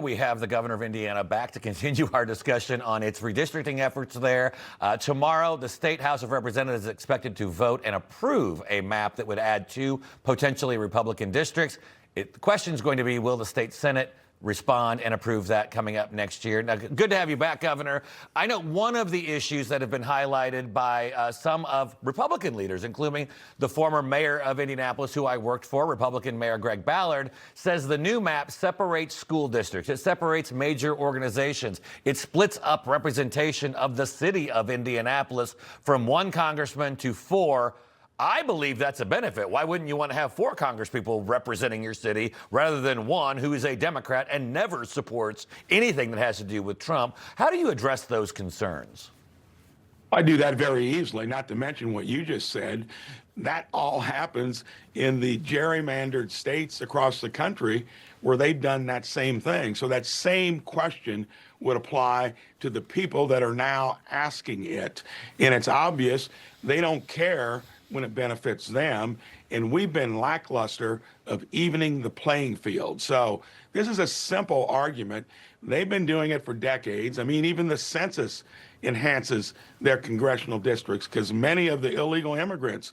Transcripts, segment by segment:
We have the governor of Indiana back to continue our discussion on its redistricting efforts there. Tomorrow, the State House of Representatives is expected to vote and approve a map that would add 2 potentially Republican districts. The question is going to be, will the state Senate respond and approve that coming up next year? Now, good to have you back, Governor. I know one of the issues that have been highlighted by some of Republican leaders, including the former mayor of Indianapolis, who I worked for, Republican Mayor Greg Ballard, says the new map separates school districts. It separates major organizations. It splits up representation of the city of Indianapolis from 1 congressman to 4. I believe that's a benefit. Why wouldn't you want to have 4 congresspeople representing your city rather than 1 who is a Democrat and never supports anything that has to do with Trump? How do you address those concerns? I do that very easily, not to mention what you just said. That all happens in the gerrymandered states across the country where they've done that same thing. So that same question would apply to the people that are now asking it. And it's obvious they don't care when it benefits them, and we've been lackluster of evening the playing field. So this is a simple argument. They've been doing it for decades. I mean, even the census enhances their congressional districts because many of the illegal immigrants,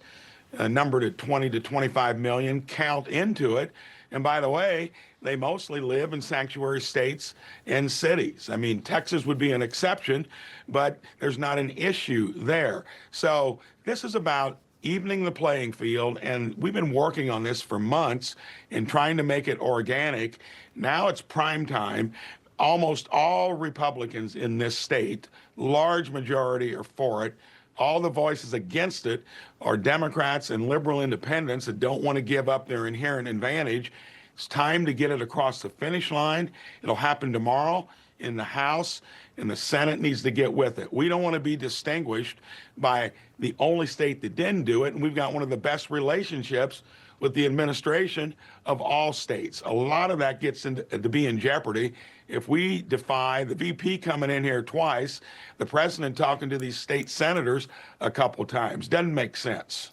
numbered at 20 to 25 million, count into it. And by the way, they mostly live in sanctuary states and cities. I mean, Texas would be an exception, but there's not an issue there. So this is about evening the playing field, and we've been working on this for months and trying to make it organic. Now it's prime time. Almost all Republicans in this state, large majority, are for it. All the voices against it are Democrats and liberal independents that don't want to give up their inherent advantage. It's time to get it across the finish line. It'll happen tomorrow in the House, and the Senate needs to get with it. We don't want to be distinguished by the only state that didn't do it, and we've got one of the best relationships with the administration of all states. A lot of that gets to be in jeopardy if we defy the VP coming in here twice, the president talking to these state senators a couple times. Doesn't make sense.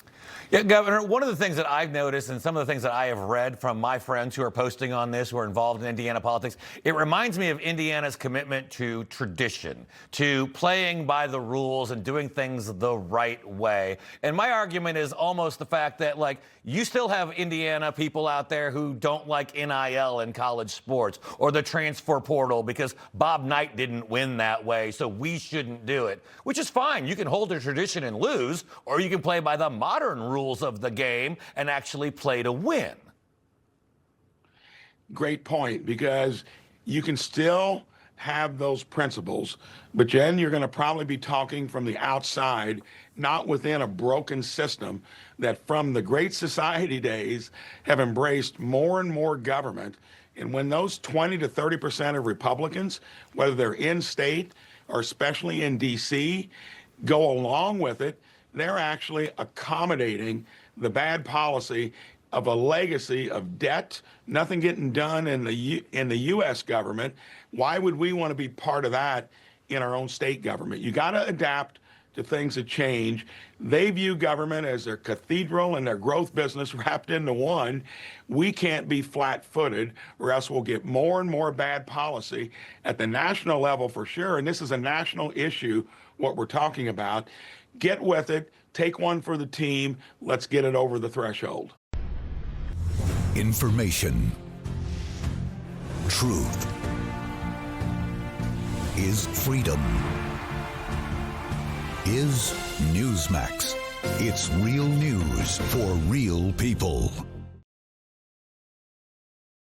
Yeah, Governor, one of the things that I've noticed and some of the things that I have read from my friends who are posting on this, who are involved in Indiana politics, it reminds me of Indiana's commitment to tradition, to playing by the rules and doing things the right way. And my argument is almost the fact that, like, you still have Indiana people out there who don't like NIL in college sports or the transfer portal because Bob Knight didn't win that way, so we shouldn't do it, which is fine. You can hold a tradition and lose, or you can play by the modern rules of the game and actually play to win. Great point, because you can still have those principles, but then you're going to probably be talking from the outside, not within a broken system that from the Great Society days have embraced more and more government. And when those 20 to 30% of Republicans, whether they're in state or especially in D.C., go along with it, they're actually accommodating the bad policy of a legacy of debt, nothing getting done in the U.S. government. Why would we want to be part of that in our own state government? You got to adapt to things that change. They view government as their cathedral and their growth business wrapped into one. We can't be flat-footed, or else we'll get more and more bad policy at the national level for sure. And this is a national issue, what we're talking about. Get with it. Take one for the team. Let's get it over the threshold. Information. Truth is freedom. Is Newsmax. It's real news for real people.